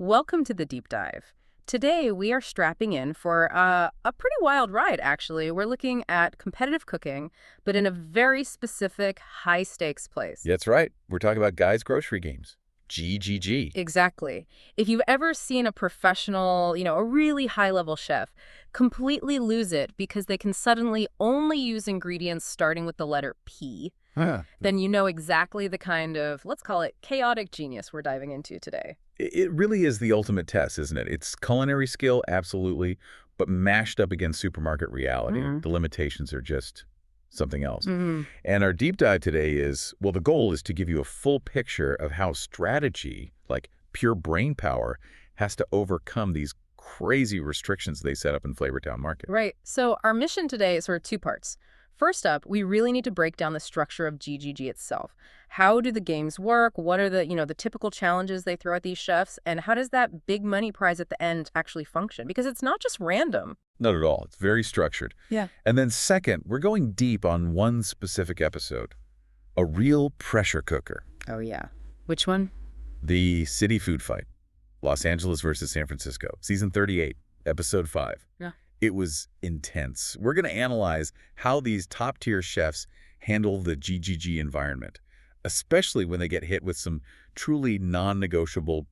Welcome to the deep dive. Today, we are strapping in for a pretty wild ride, actually. We're looking at competitive cooking, but in a very specific, high-stakes place. Yeah, that's right. We're talking about Guy's Grocery Games. GGG. Exactly. If you've ever seen a professional, a really high-level chef completely lose it because they can suddenly only use ingredients starting with the letter P, Huh. then you know exactly the kind of, let's call it, chaotic genius we're diving into today. It really is the ultimate test, isn't it? It's culinary skill, absolutely, but mashed up against supermarket reality. Mhm. The limitations are just something else. Mhm. And our deep dive today is, well, the goal is to give you a full picture of how strategy, like pure brain power, has to overcome these crazy restrictions they set up in Flavortown Market. Right. So our mission today is sort of two parts. First up, we really need to break down the structure of GGG itself. How do the games work? What are the typical challenges they throw at these chefs? And how does that big money prize at the end actually function? Because it's not just random. Not at all. It's very structured. Yeah. And then second, we're going deep on one specific episode, a real pressure cooker, Oh, yeah. Which one? the city food fight, Los Angeles versus San Francisco, season 38, episode 5. Yeah. It was intense. We're going to analyze how these top-tier chefs handle the GGG environment, especially when they get hit with some truly non-negotiable,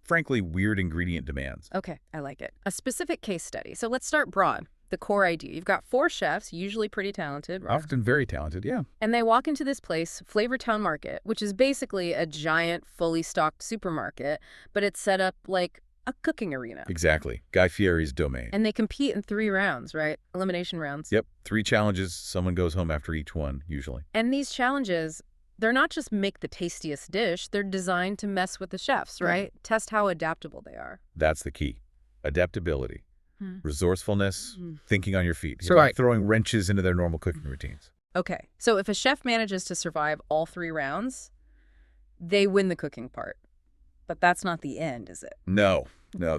frankly, weird ingredient demands. Okay, I like it. A specific case study. So let's start broad. The core idea. You've got 4 chefs, usually pretty talented, right? Often very talented, yeah. And they walk into this place, Flavortown Market, which is basically a giant, fully stocked supermarket, but it's set up like a cooking arena. Exactly. Guy Fieri's domain. And they compete in 3 rounds, right? Elimination rounds. Yep, 3 challenges. Someone goes home after each one, usually. And these challenges, they're not just make the tastiest dish, they're designed to mess with the chefs, right? Test how adaptable they are. That's the key. Adaptability, resourcefulness, Hmm. thinking on your feet. So You're not right. throwing wrenches into their normal cooking routines. Okay, so if a chef manages to survive all 3 rounds, they win the cooking part. But that's not the end, is it? No,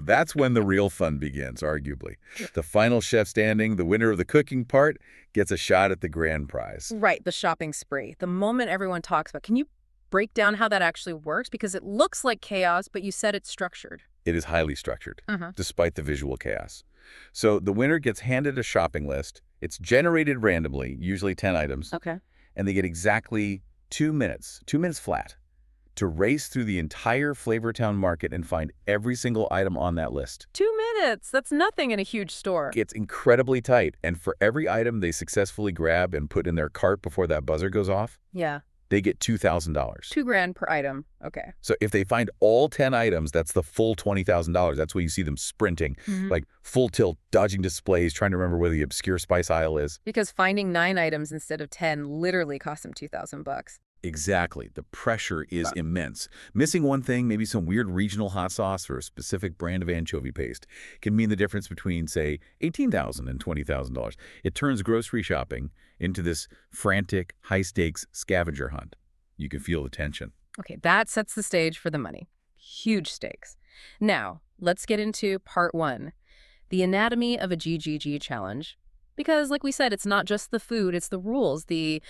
that's when the real fun begins, arguably. The final chef standing, the winner of the cooking part, gets a shot at the grand prize. Right, the shopping spree. The moment everyone talks about. Can you break down how that actually works? Because it looks like chaos, but you said it's structured. It is highly structured, Uh-huh. despite the visual chaos. So the winner gets handed a shopping list. It's generated randomly, usually 10 items, Okay. and they get exactly 2 minutes, 2 minutes flat, to race through the entire Flavortown Market and find every single item on that list. 2 minutes. That's nothing in a huge store. It's incredibly tight, and for every item they successfully grab and put in their cart before that buzzer goes off, Yeah. they get $2,000. $2,000 per item. Okay. So if they find all 10 items, that's the full $20,000. That's where you see them sprinting, like full tilt, dodging displays, trying to remember where the obscure spice aisle is. Because finding 9 items instead of 10 literally cost them $2,000. Exactly. The pressure is immense. Missing one thing, maybe some weird regional hot sauce or a specific brand of anchovy paste, can mean the difference between, say, $18,000 and $20,000. It turns grocery shopping into this frantic, high-stakes scavenger hunt. You can feel the tension. Okay, that sets the stage for the money. Huge stakes. Now, let's get into part 1, the anatomy of a GGG challenge. Because, like we said, it's not just the food, it's the rules, the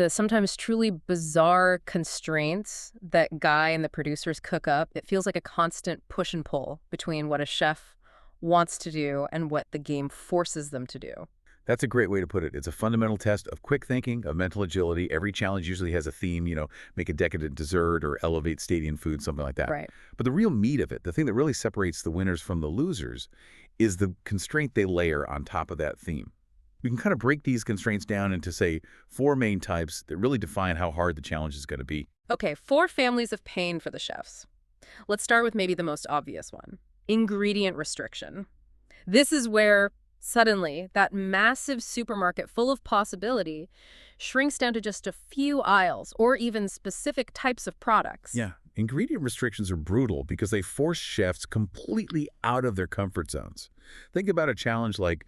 sometimes truly bizarre constraints that Guy and the producers cook up. It feels like a constant push and pull between what a chef wants to do and what the game forces them to do. That's a great way to put it. It's a fundamental test of quick thinking, of mental agility. Every challenge usually has a theme, make a decadent dessert or elevate stadium food, something like that. Right. But the real meat of it, the thing that really separates the winners from the losers, is the constraint they layer on top of that theme. We can kind of break these constraints down into, say, 4 main types that really define how hard the challenge is going to be. Okay, 4 families of pain for the chefs. Let's start with maybe the most obvious one, ingredient restriction. This is where suddenly that massive supermarket full of possibility shrinks down to just a few aisles or even specific types of products. Yeah, ingredient restrictions are brutal because they force chefs completely out of their comfort zones. Think about a challenge like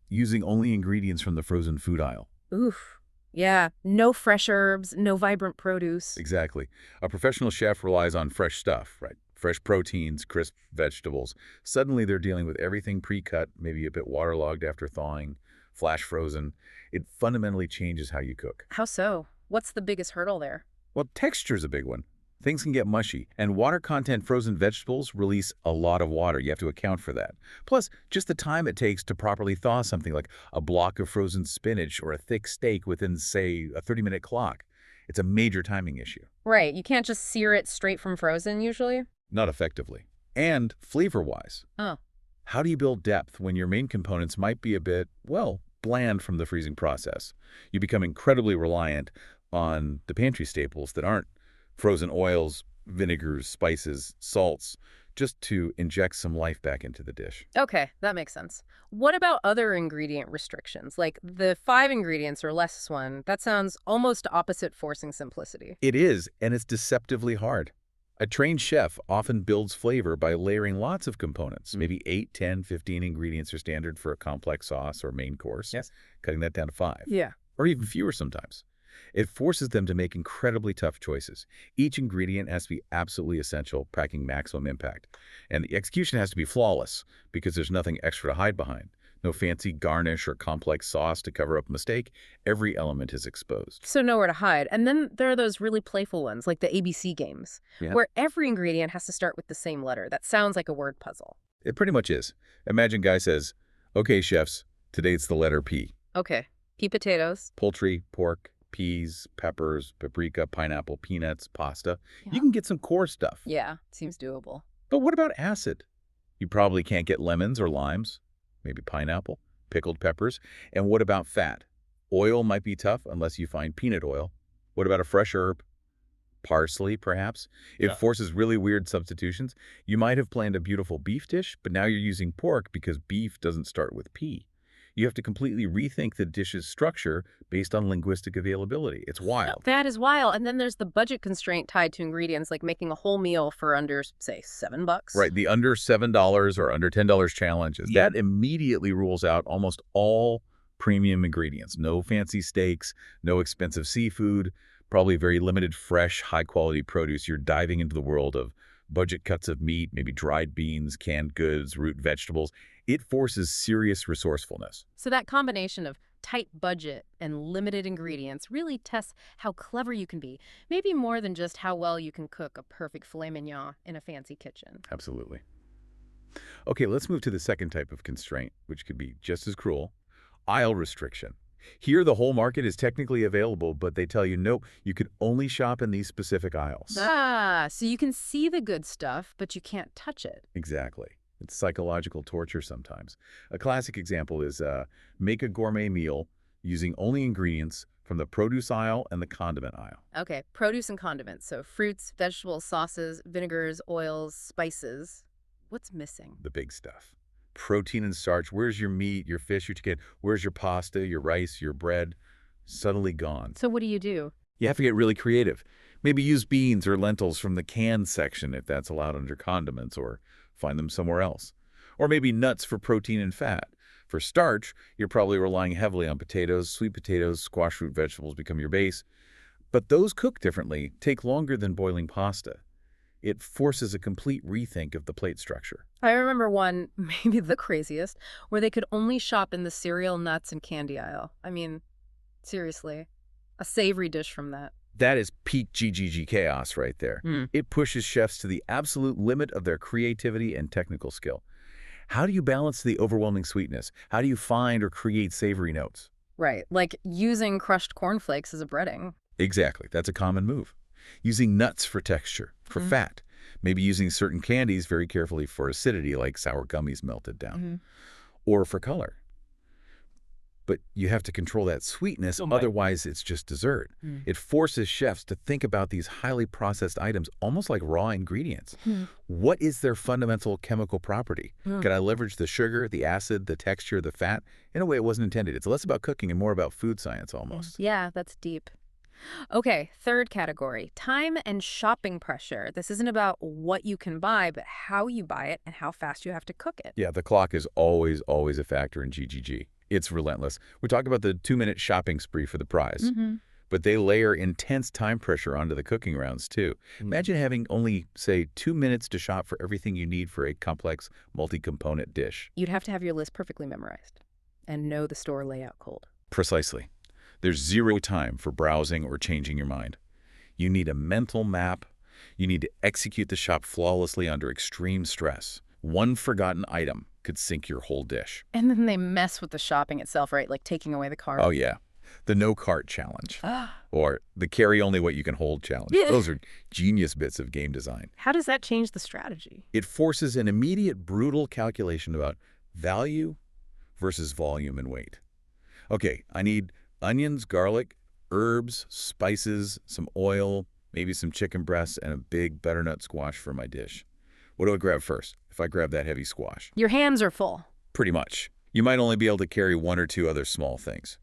using only ingredients from the frozen food aisle. Oof. Yeah, no fresh herbs, no vibrant produce. Exactly. A professional chef relies on fresh stuff, right? Fresh proteins, crisp vegetables. Suddenly they're dealing with everything pre-cut, maybe a bit waterlogged after thawing, flash frozen. It fundamentally changes how you cook. How so? What's the biggest hurdle there? Well, texture's a big one. Things can get mushy, and water content frozen vegetables release a lot of water. You have to account for that. Plus, just the time it takes to properly thaw something like a block of frozen spinach or a thick steak within, say, a 30-minute clock. It's a major timing issue. Right, you can't just sear it straight from frozen usually? Not effectively. And flavor-wise, Oh. how do you build depth when your main components might be a bit, well, bland from the freezing process? You become incredibly reliant on the pantry staples that aren't frozen oils, vinegars, spices, salts, just to inject some life back into the dish. Okay, that makes sense. What about other ingredient restrictions? Like the 5 ingredients or less one, that sounds almost opposite forcing simplicity. It is, and it's deceptively hard. A trained chef often builds flavor by layering lots of components. Maybe 8, 10, 15 ingredients are standard for a complex sauce or main course. Yes. Cutting that down to 5. Yeah. Or even fewer sometimes. It forces them to make incredibly tough choices. Each ingredient has to be absolutely essential, packing maximum impact. And the execution has to be flawless because there's nothing extra to hide behind. No fancy garnish or complex sauce to cover up a mistake. Every element is exposed. So nowhere to hide. And then there are those really playful ones, like the ABC games, Yeah. where every ingredient has to start with the same letter. That sounds like a word puzzle. It pretty much is. Imagine guy says, "Okay, chefs, today it's the letter P. Okay, pea potatoes. Poultry, pork, peas, peppers, paprika, pineapple, peanuts, pasta." Yeah. You can get some core stuff. Yeah, seems doable. But what about acid? You probably can't get lemons or limes, maybe pineapple, pickled peppers. And what about fat? Oil might be tough unless you find peanut oil. What about a fresh herb? Parsley, perhaps? It Yeah. forces really weird substitutions. You might have planned a beautiful beef dish, but now you're using pork because beef doesn't start with P. You have to completely rethink the dish's structure based on linguistic availability. It's wild. That is wild. And then there's the budget constraint tied to ingredients, like making a whole meal for under, say, $7. Right, the under $7 or under $10 challenges. Yeah. That immediately rules out almost all premium ingredients. No fancy steaks, no expensive seafood, probably very limited fresh, high-quality produce. You're diving into the world of budget cuts of meat, maybe dried beans, canned goods, root vegetables. It forces serious resourcefulness. So that combination of tight budget and limited ingredients really tests how clever you can be, maybe more than just how well you can cook a perfect filet mignon in a fancy kitchen. Absolutely. Okay, let's move to the second type of constraint, which could be just as cruel: aisle restriction. Here, the whole market is technically available, but they tell you, nope, you can only shop in these specific aisles. So you can see the good stuff, but you can't touch it. Exactly. It's psychological torture sometimes. A classic example is make a gourmet meal using only ingredients from the produce aisle and the condiment aisle. Okay, produce and condiments. So fruits, vegetables, sauces, vinegars, oils, spices. What's missing? The big stuff. Protein and starch. Where's your meat, your fish, your chicken? Where's your pasta, your rice, your bread? Suddenly gone. So what do? You have to get really creative. Maybe use beans or lentils from the canned section if that's allowed under condiments, or find them somewhere else. Or maybe nuts for protein and fat. For starch, you're probably relying heavily on potatoes, sweet potatoes, squash root vegetables become your base. But those cook differently, take longer than boiling pasta. It forces a complete rethink of the plate structure. I remember one, maybe the craziest, where they could only shop in the cereal, nuts, and candy aisle. I mean, seriously, a savory dish from that. That is peak GGG chaos right there. It pushes chefs to the absolute limit of their creativity and technical skill. How do you balance the overwhelming sweetness? How do you find or create savory notes? Right, like using crushed cornflakes as a breading. Exactly. That's a common move. Using nuts for texture, for fat. Maybe using certain candies very carefully for acidity, like sour gummies melted down. Or for color. But you have to control that sweetness, otherwise it's just dessert. It forces chefs to think about these highly processed items almost like raw ingredients. What is their fundamental chemical property? Can I leverage the sugar, the acid, the texture, the fat? In a way it wasn't intended. It's less about cooking and more about food science almost. Yeah, that's deep. Okay, third category, time and shopping pressure. This isn't about what you can buy, but how you buy it and how fast you have to cook it. Yeah, the clock is always a factor in GGG. It's relentless. We talked about the 2-minute shopping spree for the prize, but they layer intense time pressure onto the cooking rounds too. Imagine having only, say, 2 minutes to shop for everything you need for a complex, multi-component dish. You'd have to have your list perfectly memorized and know the store layout cold. Precisely. There's zero time for browsing or changing your mind. You need a mental map. You need to execute the shop flawlessly under extreme stress. One forgotten item could sink your whole dish. And then they mess with the shopping itself, right? Like taking away the cart. Oh, yeah. The no cart challenge. Ah. Or the carry only what you can hold challenge. Yeah. Those are genius bits of game design. How does that change the strategy? It forces an immediate, brutal calculation about value versus volume and weight. Okay, I need onions, garlic, herbs, spices, some oil, maybe some chicken breasts, and a big butternut squash for my dish. What do I grab first if I grab that heavy squash? Your hands are full. Pretty much. You might only be able to carry one or two other small things.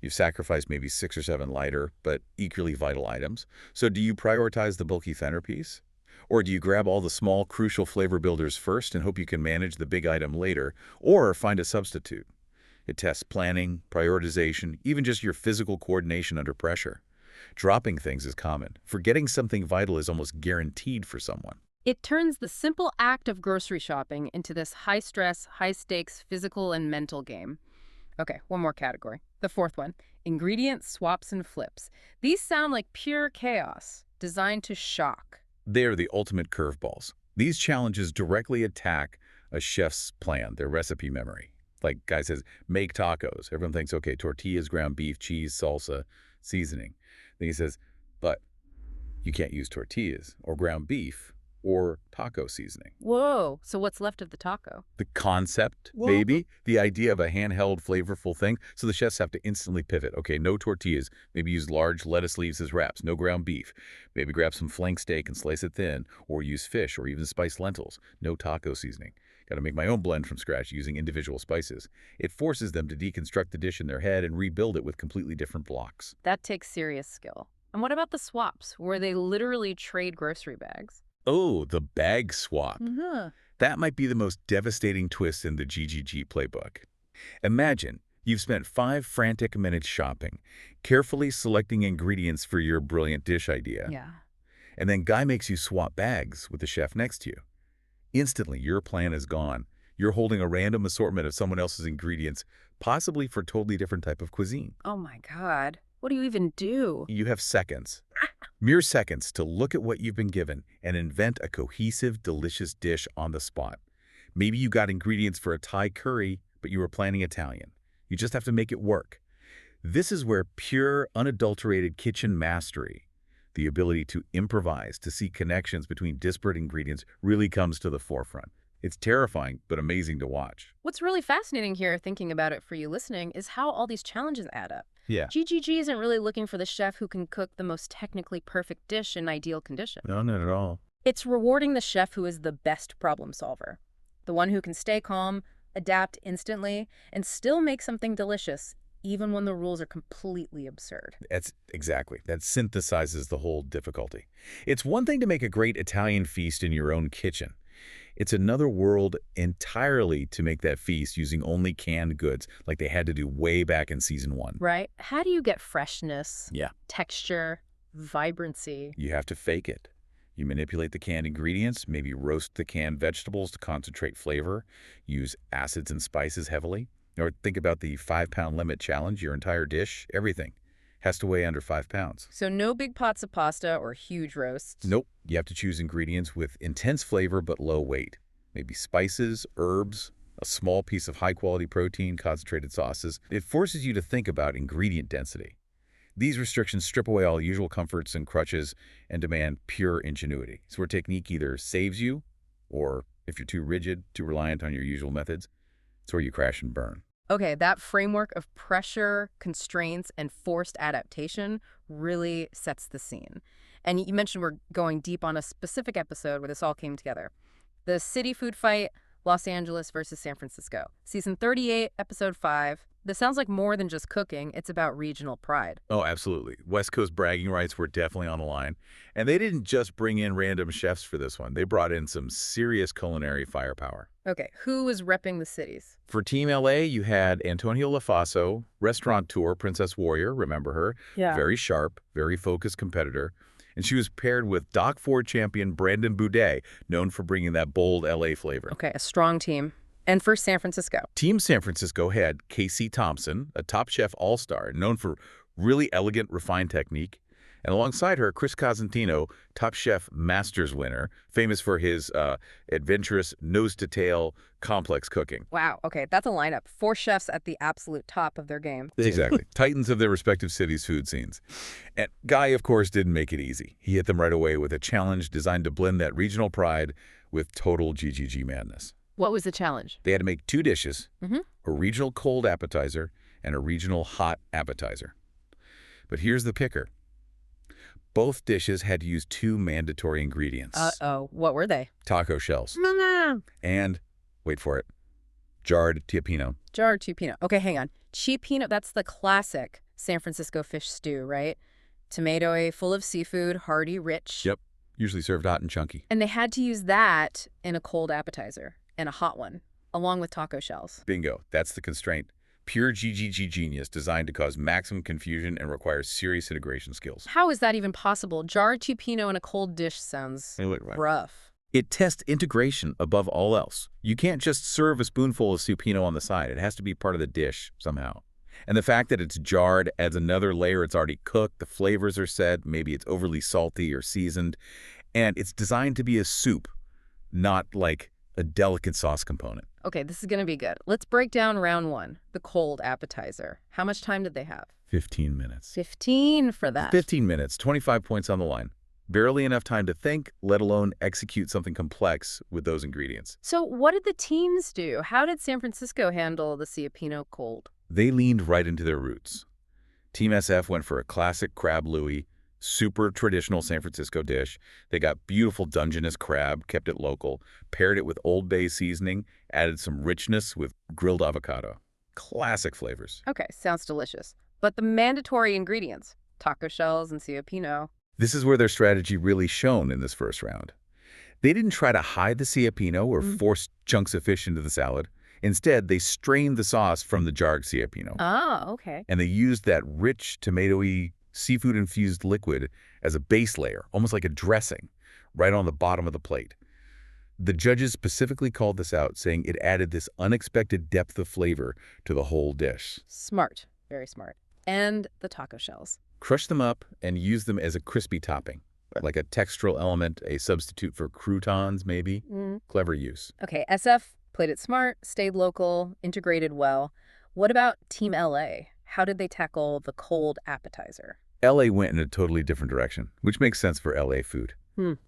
You've sacrificed maybe 6 or 7 lighter, but equally vital items. So do you prioritize the bulky centerpiece? Or do you grab all the small, crucial flavor builders first and hope you can manage the big item later, or find a substitute? It tests planning, prioritization, even just your physical coordination under pressure. Dropping things is common. Forgetting something vital is almost guaranteed for someone. It turns the simple act of grocery shopping into this high-stress, high-stakes physical and mental game. Okay, one more category. The fourth one, ingredient swaps and flips. These sound like pure chaos, designed to shock. They're the ultimate curveballs. These challenges directly attack a chef's plan, their recipe memory. Like guy says, make tacos. Everyone thinks, okay, tortillas, ground beef, cheese, salsa, seasoning. Then he says, but you can't use tortillas or ground beef or taco seasoning. Whoa, so what's left of the taco? The concept, Whoa. maybe, the idea of a handheld, flavorful thing. So the chefs have to instantly pivot. Okay, no tortillas. Maybe use large lettuce leaves as wraps. No ground beef. Maybe grab some flank steak and slice it thin, or use fish or even spiced lentils. No taco seasoning. Got to make my own blend from scratch using individual spices. It forces them to deconstruct the dish in their head and rebuild it with completely different blocks. That takes serious skill. And what about the swaps, where they literally trade grocery bags? Oh, the bag swap. Mm-hmm. That might be the most devastating twist in the GGG playbook. Imagine you've spent 5 frantic minutes shopping, carefully selecting ingredients for your brilliant dish idea. Yeah. And then guy makes you swap bags with the chef next to you. Instantly, your plan is gone. You're holding a random assortment of someone else's ingredients, possibly for a totally different type of cuisine. Oh my God. What do you even do? You have seconds, mere seconds, to look at what you've been given and invent a cohesive, delicious dish on the spot. Maybe you got ingredients for a Thai curry, but you were planning Italian. You just have to make it work. This is where pure, unadulterated kitchen mastery, the ability to improvise, to see connections between disparate ingredients, really comes to the forefront. It's terrifying, but amazing to watch. What's really fascinating here, thinking about it for you listening, is how all these challenges add up. Yeah. GGG isn't really looking for the chef who can cook the most technically perfect dish in ideal condition. No, not at all. It's rewarding the chef who is the best problem solver, the one who can stay calm, adapt instantly, and still make something delicious, even when the rules are completely absurd. That synthesizes the whole difficulty. It's one thing to make a great Italian feast in your own kitchen. It's another world entirely to make that feast using only canned goods, like they had to do way back in season 1. Right? How do you get freshness, Yeah. texture, vibrancy? You have to fake it. You manipulate the canned ingredients, maybe roast the canned vegetables to concentrate flavor, use acids and spices heavily. Or think about the 5-pound limit challenge, your entire dish, everything has to weigh under 5 pounds. So no big pots of pasta or huge roasts. Nope. You have to choose ingredients with intense flavor but low weight. Maybe spices, herbs, a small piece of high-quality protein, concentrated sauces. It forces you to think about ingredient density. These restrictions strip away all usual comforts and crutches and demand pure ingenuity. It's where technique either saves you, or if you're too rigid, too reliant on your usual methods, it's where you crash and burn. Okay, that framework of pressure, constraints, and forced adaptation really sets the scene. And you mentioned we're going deep on a specific episode where this all came together. The city food fight, Los Angeles versus San Francisco. Season 38, episode 5. This sounds like more than just cooking. It's about regional pride. Oh, absolutely. West Coast bragging rights were definitely on the line. And they didn't just bring in random chefs for this one. They brought in some serious culinary firepower. Okay, who was repping the cities? For Team LA, you had Antonio Lafaso, restaurateur, Princess Warrior, remember her? Yeah. Very sharp, very focused competitor. And she was paired with Doc Ford champion Brandon Boudet, known for bringing that bold LA flavor. Okay, a strong team. And for San Francisco? Team San Francisco had Casey Thompson, a Top Chef all-star, known for really elegant, refined technique, And alongside her, Chris Cosentino, Top Chef Masters winner, famous for his adventurous, nose-to-tail, complex cooking. Wow, okay, that's a lineup. 4 chefs at the absolute top of their game. Exactly. Titans of their respective cities' food scenes. And Guy, of course, didn't make it easy. He hit them right away with a challenge designed to blend that regional pride with total GGG madness. What was the challenge? They had to make 2 dishes, Mm-hmm. a regional cold appetizer and a regional hot appetizer. But here's the kicker. Both dishes had to use 2 mandatory ingredients. Uh-oh, what were they? Taco shells. No. And, wait for it, jarred Cioppino. Jarred Cioppino. Okay, hang on. Cioppino, that's the classic San Francisco fish stew, right? Tomatoey, full of seafood, hearty, rich. Yep, usually served hot and chunky. And they had to use that in a cold appetizer and a hot one, along with taco shells. Bingo, that's the constraint. Pure GGG genius designed to cause maximum confusion and requires serious integration skills. How is that even possible? Jarred Cioppino in a cold dish sounds rough. It tests integration above all else. You can't just serve a spoonful of Cioppino on the side. It has to be part of the dish somehow. And the fact that it's jarred adds another layer. It's already cooked. The flavors are set. Maybe it's overly salty or seasoned. And it's designed to be a soup, not like a delicate sauce component. Okay, this is going to be good. Let's break down round 1, the cold appetizer. How much time did they have? 15 minutes. 15 for that. 15 minutes, 25 points on the line. Barely enough time to think, let alone execute something complex with those ingredients. So what did the teams do? How did San Francisco handle the Cioppino cold? They leaned right into their roots. Team SF went for a classic crab louis, super traditional San Francisco dish. They got beautiful Dungeness crab, kept it local, paired it with Old Bay seasoning, added some richness with grilled avocado. Classic flavors. Okay, sounds delicious. But the mandatory ingredients, taco shells and Cioppino. This is where their strategy really shone in this first round. They didn't try to hide the Cioppino or force chunks of fish into the salad. Instead, they strained the sauce from the jarred Cioppino. Oh, okay. And they used that rich, tomatoey, seafood-infused liquid as a base layer, almost like a dressing, right on the bottom of the plate. The judges specifically called this out, saying it added this unexpected depth of flavor to the whole dish. Smart. Very smart. And the taco shells. Crush them up and use them as a crispy topping, like a textural element, a substitute for croutons, maybe. Clever use. Okay, SF played it smart, stayed local, integrated well. What about Team LA? How did they tackle the cold appetizer? LA went in a totally different direction, which makes sense for LA food.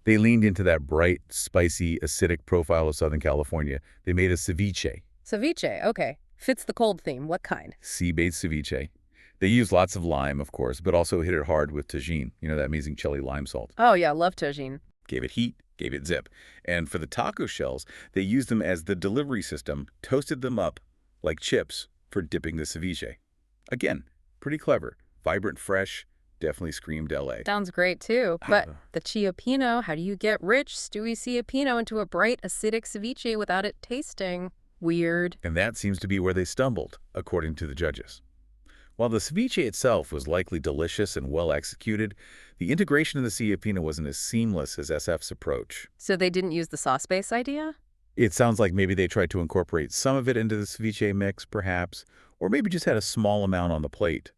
They leaned into that bright, spicy, acidic profile of Southern California. They made a ceviche. Ceviche, okay. Fits the cold theme. What kind? Sea-based ceviche. They used lots of lime, of course, but also hit it hard with tagine, that amazing chili lime salt. Oh, yeah, love tagine. Gave it heat, gave it zip. And for the taco shells, they used them as the delivery system, toasted them up like chips for dipping the ceviche. Again, pretty clever. Vibrant, fresh, definitely screamed LA. Sounds great, too. But the Cioppino, how do you get rich, stewy Cioppino into a bright, acidic ceviche without it tasting weird? And that seems to be where they stumbled, according to the judges. While the ceviche itself was likely delicious and well executed, the integration of the Cioppino wasn't as seamless as SF's approach. So they didn't use the sauce base idea? It sounds like maybe they tried to incorporate some of it into the ceviche mix, perhaps, or maybe just had a small amount on the plate.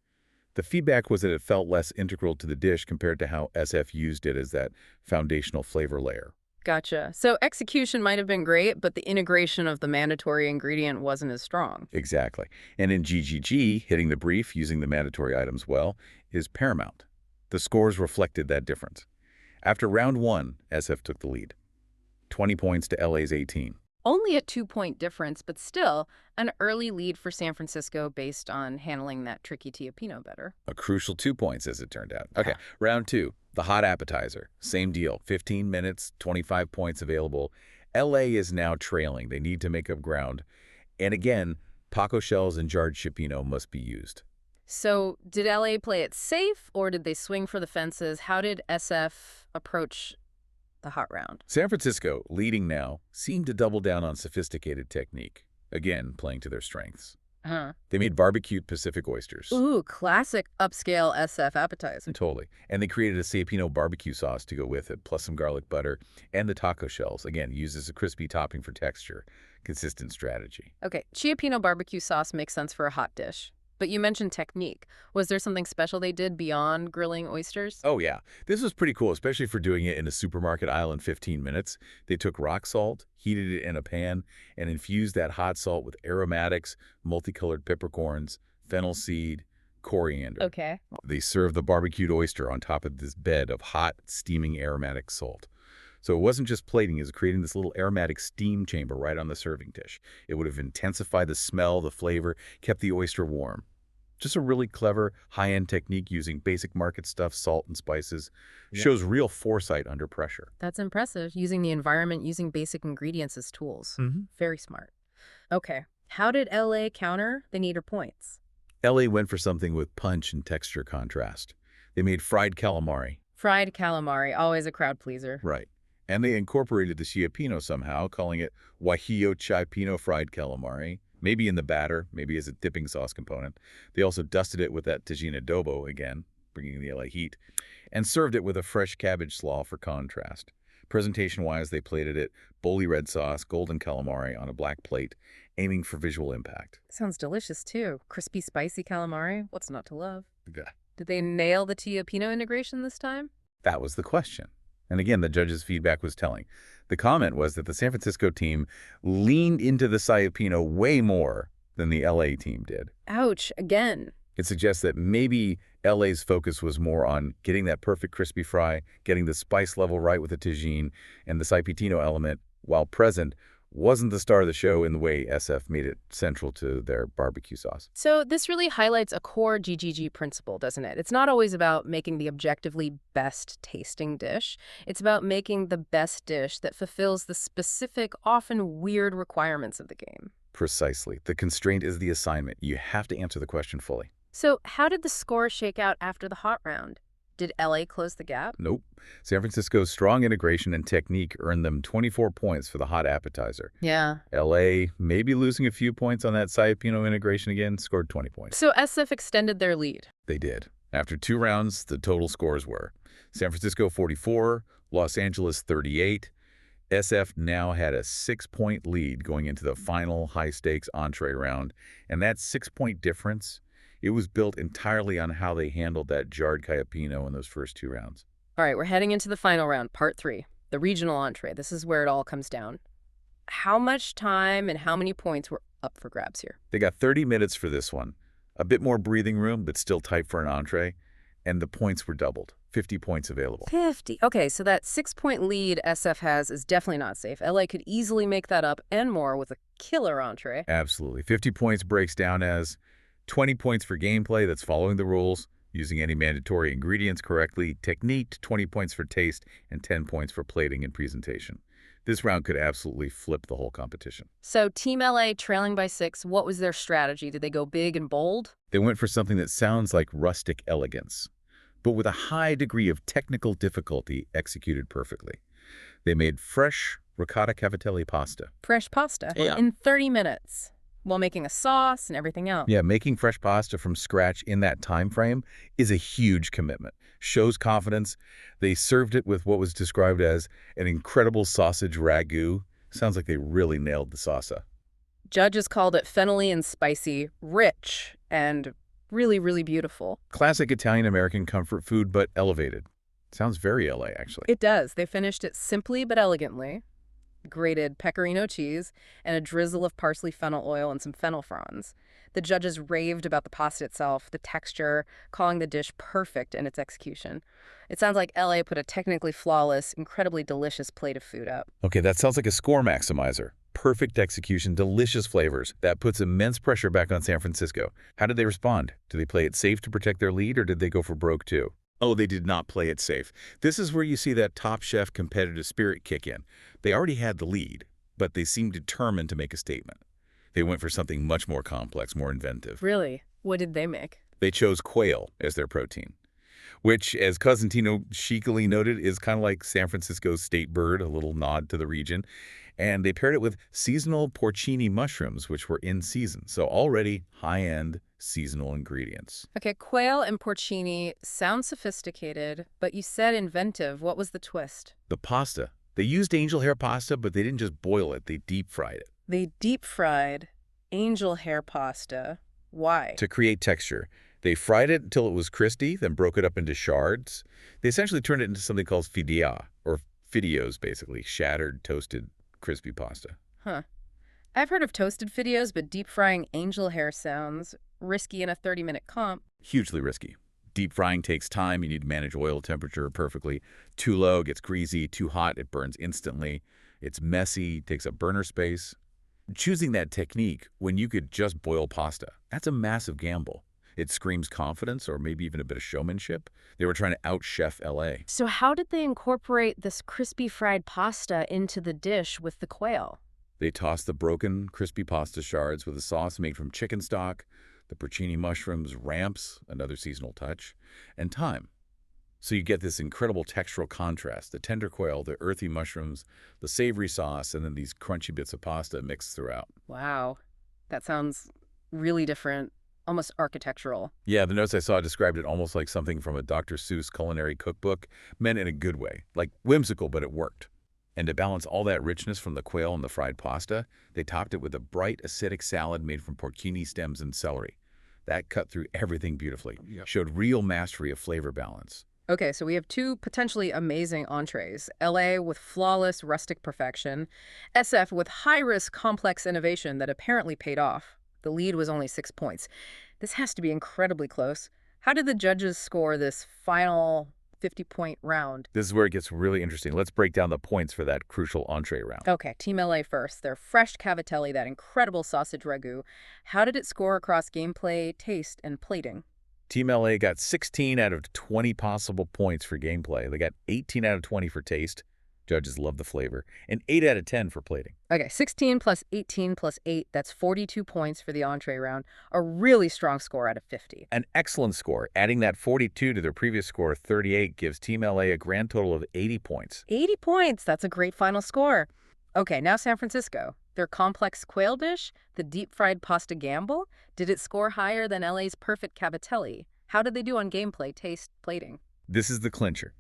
The feedback was that it felt less integral to the dish compared to how SF used it as that foundational flavor layer. Gotcha. So execution might have been great, but the integration of the mandatory ingredient wasn't as strong. Exactly. And in GGG, hitting the brief using the mandatory items well is paramount. The scores reflected that difference. After round 1, SF took the lead. 20 points to LA's 18. Only a 2-point difference, but still an early lead for San Francisco based on handling that tricky Cioppino better. A crucial 2 points, as it turned out. Okay, round 2, the hot appetizer. Same deal, 15 minutes, 25 points available. LA is now trailing. They need to make up ground. And again, taco shells and jarred Cioppino must be used. So did LA play it safe, or did they swing for the fences? How did SF approach the hot round? San Francisco, leading now, seemed to double down on sophisticated technique, again playing to their strengths. They made barbecued Pacific oysters. Ooh, classic upscale SF appetizer. Totally. And they created a Cioppino barbecue sauce to go with it, plus some garlic butter, and the taco shells, again, used as a crispy topping for texture. Consistent strategy. Okay, Cioppino barbecue sauce makes sense for a hot dish. But you mentioned technique. Was there something special they did beyond grilling oysters? Oh, yeah. This was pretty cool, especially for doing it in a supermarket aisle in 15 minutes. They took rock salt, heated it in a pan, and infused that hot salt with aromatics, multicolored peppercorns, fennel seed, coriander. Okay. They served the barbecued oyster on top of this bed of hot, steaming aromatic salt. So it wasn't just plating, it was creating this little aromatic steam chamber right on the serving dish. It would have intensified the smell, the flavor, kept the oyster warm. Just a really clever, high-end technique using basic market stuff, salt and spices. Yeah. Shows real foresight under pressure. That's impressive, using the environment, using basic ingredients as tools. Very smart. Okay. How did LA counter the neater points? LA went for something with punch and texture contrast. They made fried calamari. Fried calamari, always a crowd pleaser. Right. And they incorporated the Cioppino somehow, calling it Guajillo Cioppino fried calamari. Maybe in the batter, maybe as a dipping sauce component. They also dusted it with that tagine adobo again, bringing the LA heat, and served it with a fresh cabbage slaw for contrast. Presentation-wise, they plated it bolly red sauce, golden calamari on a black plate, aiming for visual impact. Sounds delicious, too. Crispy, spicy calamari. What's not to love? Yeah. Did they nail the Cioppino integration this time? That was the question. And again, the judges' feedback was telling. The comment was that the San Francisco team leaned into the Cioppino way more than the LA team did. Ouch, again. It suggests that maybe LA's focus was more on getting that perfect crispy fry, getting the spice level right with the tagine, and the Cioppino element, while present, wasn't the star of the show in the way SF made it central to their barbecue sauce. So this really highlights a core GGG principle, doesn't it? It's not always about making the objectively best tasting dish. It's about making the best dish that fulfills the specific, often weird requirements of the game. Precisely. The constraint is the assignment. You have to answer the question fully. So how did the score shake out after the hot round? Did LA close the gap? Nope. San Francisco's strong integration and technique earned them 24 points for the hot appetizer. Yeah. LA, maybe losing a few points on that Cioppino integration again, scored 20 points. So SF extended their lead. They did. After 2 rounds, the total scores were San Francisco 44, Los Angeles 38. SF now had a 6-point lead going into the final high-stakes entree round, and that 6-point difference, it was built entirely on how they handled that jarred Cioppino in those first 2 rounds. All right, we're heading into the final round, part 3, the regional entree. This is where it all comes down. How much time and how many points were up for grabs here? They got 30 minutes for this one. A bit more breathing room, but still tight for an entree. And the points were doubled. 50 points available. 50. Okay, so that 6-point lead SF has is definitely not safe. LA could easily make that up and more with a killer entree. Absolutely. 50 points breaks down as 20 points for gameplay, that's following the rules, using any mandatory ingredients correctly, technique, 20 points for taste, and 10 points for plating and presentation. This round could absolutely flip the whole competition. So Team LA trailing by 6, what was their strategy? Did they go big and bold? They went for something that sounds like rustic elegance, but with a high degree of technical difficulty executed perfectly. They made fresh ricotta cavatelli pasta. Fresh pasta in 30 minutes while making a sauce and everything else. Yeah, making fresh pasta from scratch in that time frame is a huge commitment. Shows confidence. They served it with what was described as an incredible sausage ragu. Sounds like they really nailed the salsa. Judges called it fennelly and spicy, rich, and really, really beautiful. Classic Italian-American comfort food, but elevated. Sounds very LA, actually. It does. They finished it simply but elegantly. Grated pecorino cheese, and a drizzle of parsley fennel oil and some fennel fronds. The judges raved about the pasta itself, the texture, calling the dish perfect in its execution. It sounds like LA put a technically flawless, incredibly delicious plate of food up. Okay, that sounds like a score maximizer. Perfect execution, delicious flavors. That puts immense pressure back on San Francisco. How did they respond? Did they play it safe to protect their lead, or did they go for broke too? Oh, they did not play it safe. This is where you see that Top Chef competitive spirit kick in. They already had the lead, but they seemed determined to make a statement. They went for something much more complex, more inventive. Really? What did they make? They chose quail as their protein, which, as Cosentino cheekily noted, is kind of like San Francisco's state bird, a little nod to the region. And they paired it with seasonal porcini mushrooms, which were in season. So already high-end seasonal ingredients. Okay, quail and porcini sound sophisticated, but you said inventive. What was the twist? The pasta. They used angel hair pasta, but they didn't just boil it. They deep-fried it. They deep-fried angel hair pasta. Why? To create texture. They fried it until it was crispy, then broke it up into shards. They essentially turned it into something called fidea, or fideos, basically, shattered, toasted, crispy pasta. Huh. I've heard of toasted videos, but deep frying angel hair sounds risky in a 30-minute comp. Hugely risky. Deep frying takes time. You need to manage oil temperature perfectly. Too low, gets greasy. Too hot, it burns instantly. It's messy, takes up burner space. Choosing that technique when you could just boil pasta, that's a massive gamble. It screams confidence or maybe even a bit of showmanship. They were trying to out-chef LA. So how did they incorporate this crispy fried pasta into the dish with the quail? They tossed the broken, crispy pasta shards with a sauce made from chicken stock, the porcini mushrooms, ramps, another seasonal touch, and thyme. So you get this incredible textural contrast, the tender quail, the earthy mushrooms, the savory sauce, and then these crunchy bits of pasta mixed throughout. Wow, that sounds really different, almost architectural. Yeah, the notes I saw described it almost like something from a Dr. Seuss culinary cookbook, meant in a good way, like whimsical, but it worked. And to balance all that richness from the quail and the fried pasta, they topped it with a bright, acidic salad made from porcini stems and celery. That cut through everything beautifully, showed real mastery of flavor balance. Okay, so we have two potentially amazing entrees. LA with flawless rustic perfection, SF with high-risk complex innovation that apparently paid off. The lead was only 6 points. This has to be incredibly close. How did the judges score this final 50-point round? This is where it gets really interesting. Let's break down the points for that crucial entree round. Okay, Team LA first. Their fresh cavatelli, that incredible sausage ragu. How did it score across gameplay, taste, and plating? Team LA got 16 out of 20 possible points for gameplay. They got 18 out of 20 for taste. Judges love the flavor. And 8 out of 10 for plating. Okay, 16 plus 18 plus 8, that's 42 points for the entree round. A really strong score out of 50. An excellent score. Adding that 42 to their previous score of 38 gives Team LA a grand total of 80 points. 80 points, that's a great final score. Okay, now San Francisco. Their complex quail dish, the deep-fried pasta gamble, did it score higher than LA's perfect cavatelli? How did they do on gameplay, taste, plating? This is the clincher.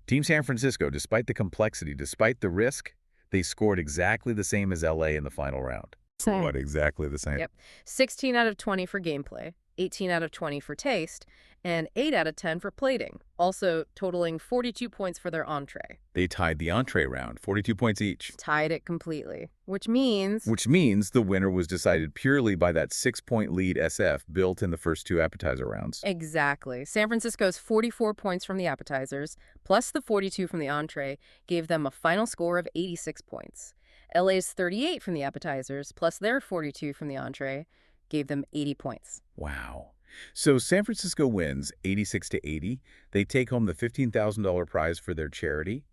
Team San Francisco, despite the complexity, despite the risk, they scored exactly the same as LA in the final round. Same. What, exactly the same? Yep. 16 out of 20 for gameplay, 18 out of 20 for taste, and 8 out of 10 for plating, also totaling 42 points for their entree. They tied the entree round, 42 points each. Tied it completely, which means The winner was decided purely by that 6-point lead SF built in the first two appetizer rounds. exactly. San Francisco's 44 points from the appetizers, plus the 42 from the entree, gave them a final score of 86 points. LA's 38 from the appetizers, plus their 42 from the entree, gave them 80 points. Wow. So San Francisco wins 86 to 80. They take home the $15,000 prize for their charity,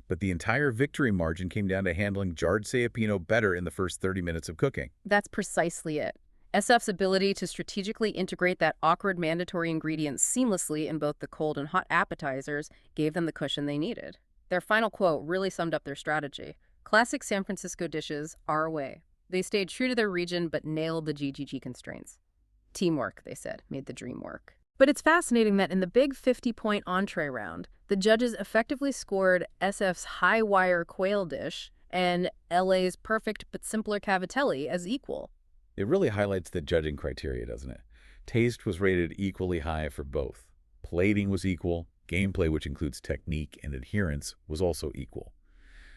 but the entire victory margin came down to handling jarred Cioppino better in the first 30 minutes of cooking. That's precisely it. SF's ability to strategically integrate that awkward mandatory ingredient seamlessly in both the cold and hot appetizers gave them the cushion they needed. Their final quote really summed up their strategy. Classic San Francisco dishes our way. They stayed true to their region but nailed the GGG constraints. Teamwork, they said, made the dream work. But it's fascinating that in the big 50-point entree round, the judges effectively scored SF's high-wire quail dish and LA's perfect but simpler cavatelli as equal. It really highlights the judging criteria, doesn't it? Taste was rated equally high for both. Plating was equal. Gameplay, which includes technique and adherence, was also equal.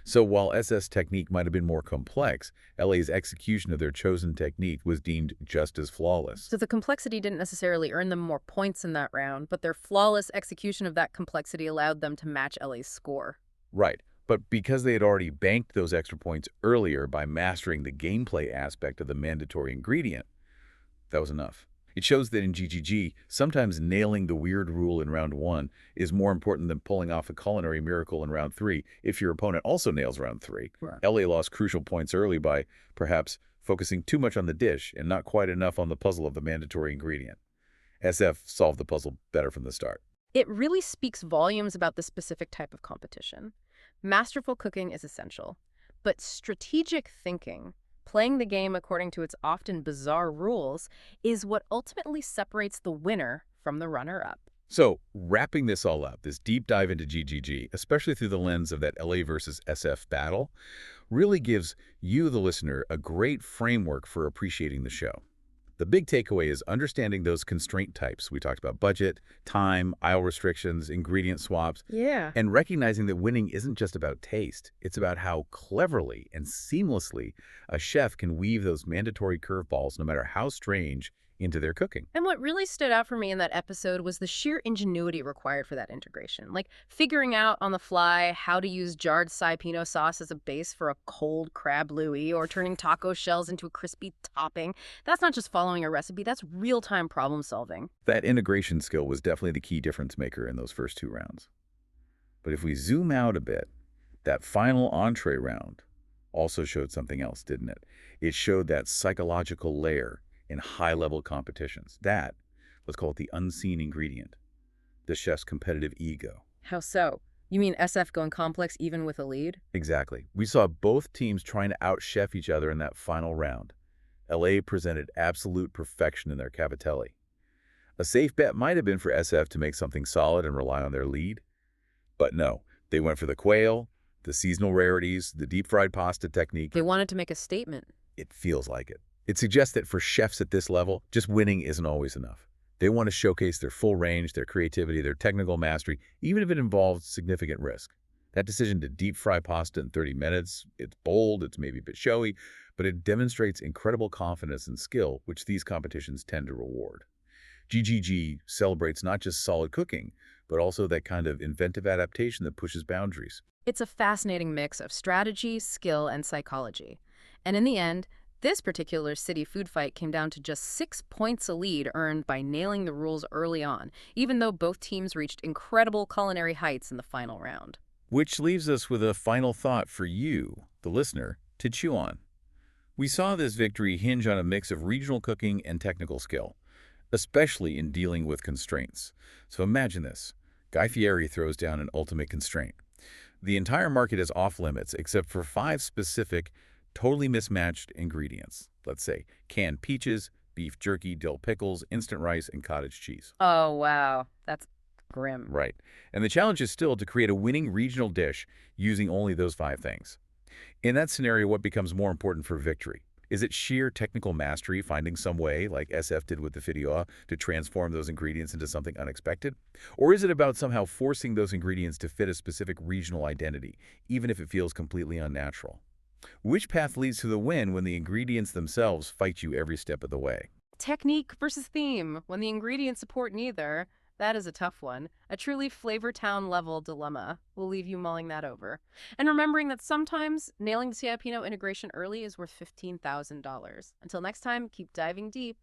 So while SS technique might have been more complex, LA's execution of their chosen technique was deemed just as flawless. So the complexity didn't necessarily earn them more points in that round, but their flawless execution of that complexity allowed them to match LA's score. Right. But because they had already banked those extra points earlier by mastering the gameplay aspect of the mandatory ingredient, that was enough. It shows that in GGG, sometimes nailing the weird rule in round 1 is more important than pulling off a culinary miracle in round 3 if your opponent also nails round 3. Right. LA lost crucial points early by, perhaps, focusing too much on the dish and not quite enough on the puzzle of the mandatory ingredient. SF solved the puzzle better from the start. It really speaks volumes about the specific type of competition. Masterful cooking is essential, but strategic thinking, playing the game according to its often bizarre rules, is what ultimately separates the winner from the runner-up. So, wrapping this all up, this deep dive into GGG, especially through the lens of that LA versus SF battle, really gives you, the listener, a great framework for appreciating the show. The big takeaway is understanding those constraint types. We talked about budget, time, aisle restrictions, ingredient swaps, Yeah. and recognizing that winning isn't just about taste. It's about how cleverly and seamlessly a chef can weave those mandatory curveballs, no matter how strange, into their cooking. And what really stood out for me in that episode was the sheer ingenuity required for that integration. Like figuring out on the fly how to use jarred Cioppino sauce as a base for a cold crab louis or turning taco shells into a crispy topping. That's not just following a recipe, that's real-time problem solving. That integration skill was definitely the key difference maker in those first two rounds. But if we zoom out a bit, that final entree round also showed something else, didn't it? It showed that psychological layer in high-level competitions. That, let's call it the unseen ingredient, the chef's competitive ego. How so? You mean SF going complex even with a lead? Exactly. We saw both teams trying to out-chef each other in that final round. LA presented absolute perfection in their cavatelli. A safe bet might have been for SF to make something solid and rely on their lead. But no, they went for the quail, the seasonal rarities, the deep-fried pasta technique. They wanted to make a statement. It feels like it. It suggests that for chefs at this level, just winning isn't always enough. They want to showcase their full range, their creativity, their technical mastery, even if it involves significant risk. That decision to deep-fry pasta in 30 minutes, it's bold, it's maybe a bit showy, but it demonstrates incredible confidence and skill, which these competitions tend to reward. GGG celebrates not just solid cooking, but also that kind of inventive adaptation that pushes boundaries. It's a fascinating mix of strategy, skill, and psychology. And in the end, this particular city food fight came down to just 6 points a lead earned by nailing the rules early on, even though both teams reached incredible culinary heights in the final round. Which leaves us with a final thought for you, the listener, to chew on. We saw this victory hinge on a mix of regional cooking and technical skill, especially in dealing with constraints. So imagine this. Guy Fieri throws down an ultimate constraint. The entire market is off limits except for 5 specific, totally mismatched ingredients. Let's say canned peaches, beef jerky, dill pickles, instant rice, and cottage cheese. Oh, wow. That's grim. Right. And the challenge is still to create a winning regional dish using only those 5 things. In that scenario, what becomes more important for victory? Is it sheer technical mastery, finding some way, like SF did with the fideuà, to transform those ingredients into something unexpected? Or is it about somehow forcing those ingredients to fit a specific regional identity, even if it feels completely unnatural? Which path leads to the win when the ingredients themselves fight you every step of the way? Technique versus theme, when the ingredients support neither. That is a tough one. A truly Flavor Town level dilemma. We'll leave you mulling that over. And remembering that sometimes nailing the Cioppino integration early is worth $15,000. Until next time, keep diving deep.